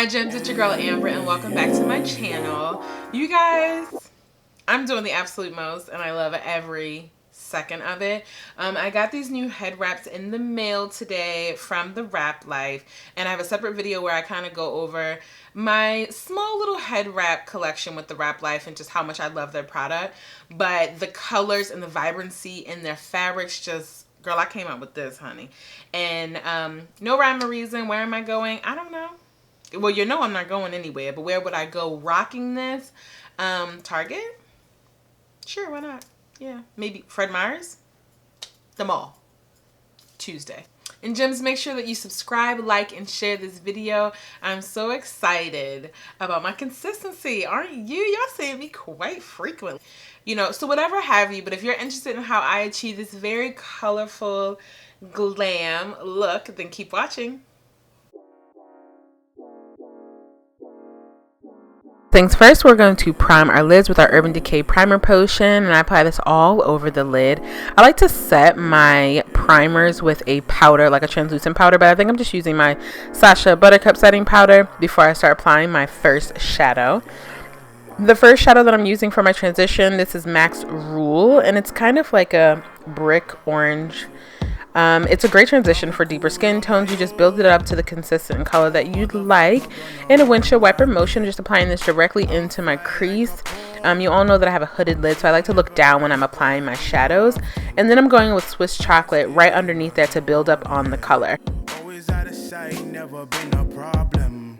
Hi gems, it's your girl Ambra and welcome back to my channel. You guys, I'm doing the absolute most and I love every second of it. I got these new head wraps in the mail today from the Wrap Life, and I have a separate video where I kind of go over my small little head wrap collection with the Wrap Life and just how much I love their product. But the colors and the vibrancy in their fabrics just, girl, I came up with this, honey. And no rhyme or reason. Where am I going? I don't know. Well, you know I'm not going anywhere, but where would I go rocking this? Target? Sure, why not? Yeah, maybe Fred Meyer's? The mall. Tuesday. And gems, make sure that you subscribe, like, and share this video. I'm so excited about my consistency, aren't you? Y'all see me quite frequently. You know, so whatever have you, but if you're interested in how I achieve this very colorful glam look, then keep watching. Things first, we're going to prime our lids with our Urban Decay primer potion, and I apply this all over the lid. I like to set my primers with a powder, like a translucent powder, but I think I'm just using my Sasha Buttercup setting powder before I start applying my first shadow. The first shadow that I'm using for my transition, this is Max Rule, and it's kind of like a brick orange. It's a great transition for deeper skin tones. You just build it up to the consistent color that you'd like in a windshield wiper motion, just applying this directly into my crease. You all know that I have a hooded lid, so I like to look down when I'm applying my shadows. And then I'm going with Swiss Chocolate right underneath there to build up on the color. Always out of sight, never been a problem.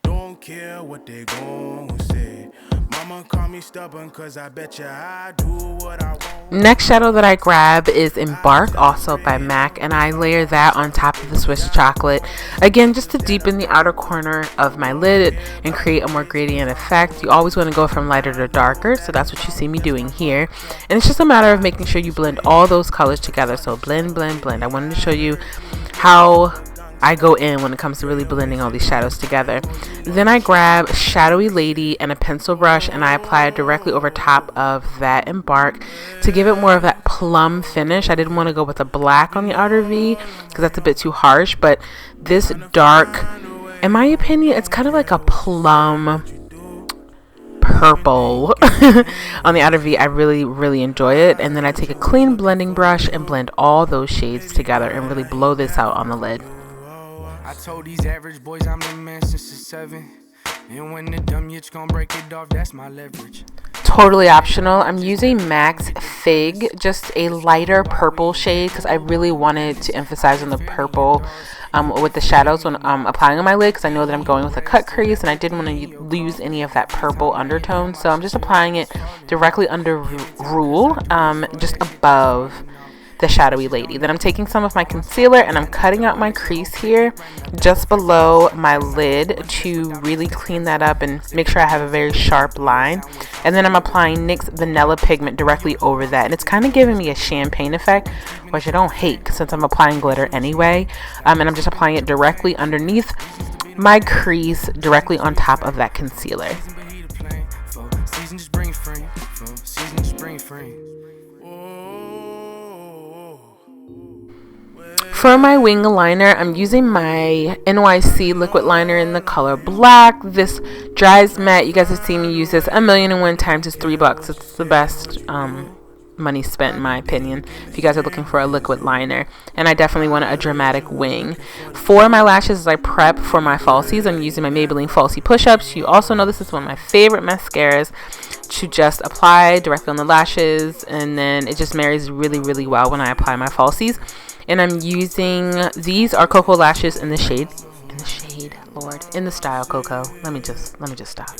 Don't care what they gon' say. Mama call me stubborn cause I bet you I do what I want. Next shadow that I grab is Embark, also by MAC, and I layer that on top of the Swiss Chocolate. Again, just to deepen the outer corner of my lid and create a more gradient effect. You always want to go from lighter to darker, so that's what you see me doing here. And it's just a matter of making sure you blend all those colors together. So blend, blend, blend. I wanted to show you how I go in when it comes to really blending all these shadows together. Then I grab Shadowy Lady and a pencil brush, and I apply it directly over top of that Embark to give it more of that plum finish. I didn't want to go with a black on the outer V because that's a bit too harsh, but this dark, in my opinion, it's kind of like a plum purple on the outer V. I really enjoy it. And then I take a clean blending brush and blend all those shades together and really blow this out on the lid. I told these average boys I'm the man since the 7. And when the dumb yitch gon' break it off, that's my leverage. Totally optional. I'm using Max Fig, just a lighter purple shade because I really wanted to emphasize on the purple with the shadows when I'm applying on my lid, because I know that I'm going with a cut crease and I didn't want to lose any of that purple undertone. So I'm just applying it directly under Rule, just above the Shadowy Lady. Then I'm taking some of my concealer and I'm cutting out my crease here just below my lid to really clean that up and make sure I have a very sharp line. And then I'm applying NYX Vanilla Pigment directly over that, and it's kind of giving me a champagne effect, which I don't hate since I'm applying glitter anyway. And I'm just applying it directly underneath my crease, directly on top of that concealer. For my wing liner, I'm using my NYC liquid liner in the color black. This dries matte. You guys have seen me use this 1,000,001 times. It's $3. It's the best money spent in my opinion if you guys are looking for a liquid liner, and I definitely want a dramatic wing. For my lashes, as I prep for my falsies, I'm using my Maybelline Falsie Push-Ups. You also know this is one of my favorite mascaras to just apply directly on the lashes, and then it just marries really well when I apply my falsies. And I'm using, these are Cocoa lashes in the shade, Lord, in the style Cocoa. Let me just stop.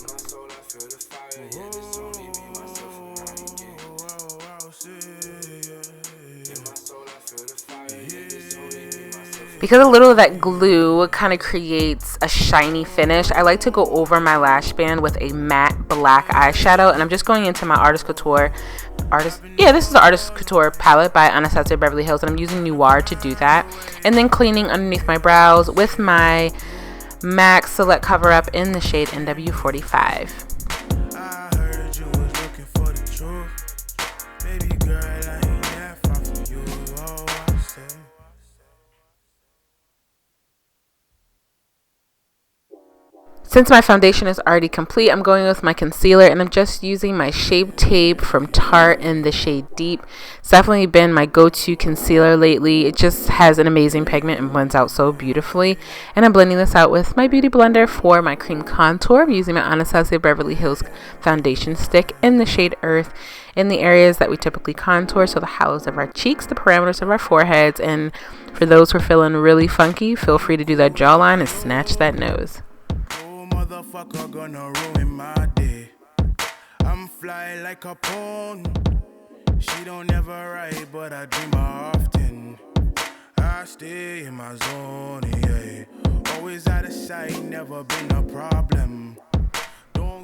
Because a little of that glue kind of creates a shiny finish, I like to go over my lash band with a matte black eyeshadow, and I'm just going into my Artist Couture this is the Artist Couture palette by Anastasia Beverly Hills, and I'm using Noir to do that. And then cleaning underneath my brows with my MAC Select Cover Up in the shade NW45. Since my foundation is already complete, I'm going with my concealer, and I'm just using my Shape Tape from Tarte in the shade Deep. It's definitely been my go-to concealer lately. It just has an amazing pigment and blends out so beautifully. And I'm blending this out with my Beauty Blender for my cream contour. I'm using my Anastasia Beverly Hills foundation stick in the shade Earth in the areas that we typically contour, so the hollows of our cheeks, the parameters of our foreheads, and for those who are feeling really funky, feel free to do that jawline and snatch that nose. Motherfucker gonna ruin my day. I'm fly like a pawn. She don't ever write, but I dream her often. I stay in my zone, yeah. Always out of sight, never been a problem.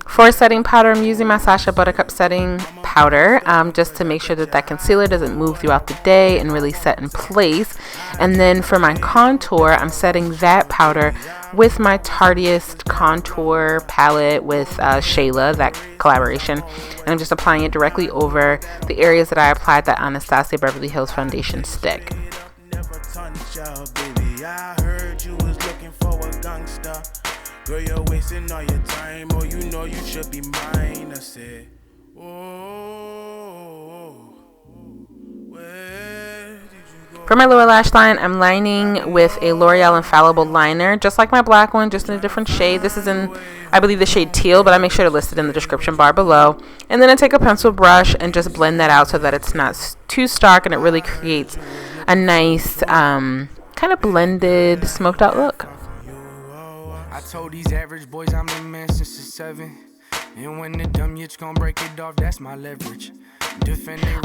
For setting powder, I'm using my Sacha Buttercup setting powder just to make sure that that concealer doesn't move throughout the day and really set in place. And then for my contour, I'm setting that powder with my Tarteist contour palette with Shayla, that collaboration. And I'm just applying it directly over the areas that I applied that Anastasia Beverly Hills foundation stick. Girl, you're wasting all your time, or you know you should be mine. I said, where did you go? For my lower lash line, I'm lining with a L'Oreal Infallible liner, just like my black one, just in a different shade. This is in, I believe, the shade Teal, but I make sure to list it in the description bar below. And then I take a pencil brush and just blend that out so that it's not too stark, and it really creates a nice kind of blended, smoked out look. I told these average boys I'm the man since the 7. And when the dumb yitch gon' break it off, that's my leverage.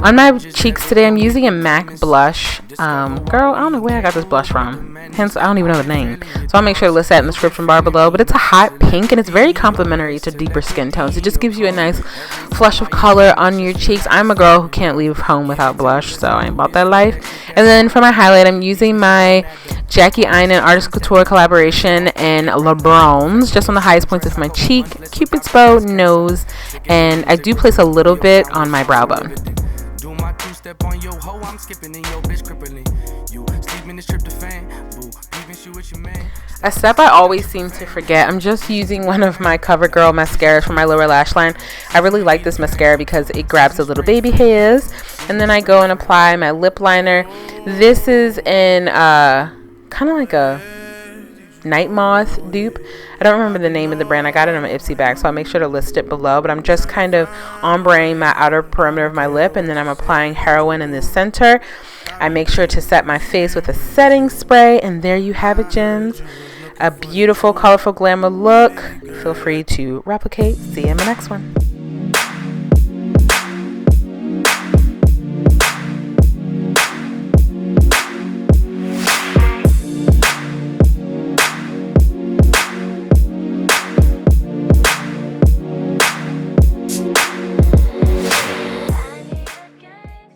On my cheeks today, I'm using a MAC blush. Girl, I don't know where I got this blush from. Hence, I don't even know the name. So I'll make sure to list that in the description bar below. But it's a hot pink, and it's very complementary to deeper skin tones. It just gives you a nice flush of color on your cheeks. I'm a girl who can't leave home without blush, so I ain't about that life. And then for my highlight, I'm using my Jackie Aina Artist Couture collaboration in Le Bronze, just on the highest points of my cheek, Cupid's bow, nose, and I do place a little bit on my brow bone. Do my two-step on your hoe, I'm skipping in your bitch crippling. You sleeping this tryptophan, boo, peeping shit with your man. A step I always seem to forget, I'm just using one of my CoverGirl mascaras for my lower lash line. I really like this mascara because it grabs the little baby hairs. And then I go and apply my lip liner. This is in kind of like a Night Moth dupe. I don't remember the name of the brand. I got it in my Ipsy bag, so I'll make sure to list it below. But I'm just kind of ombreing my outer perimeter of my lip, and then I'm applying heroin in the center. I make sure to set my face with a setting spray, and there you have it, gems. A beautiful, colorful glamour look. Feel free to replicate. See you in the next one.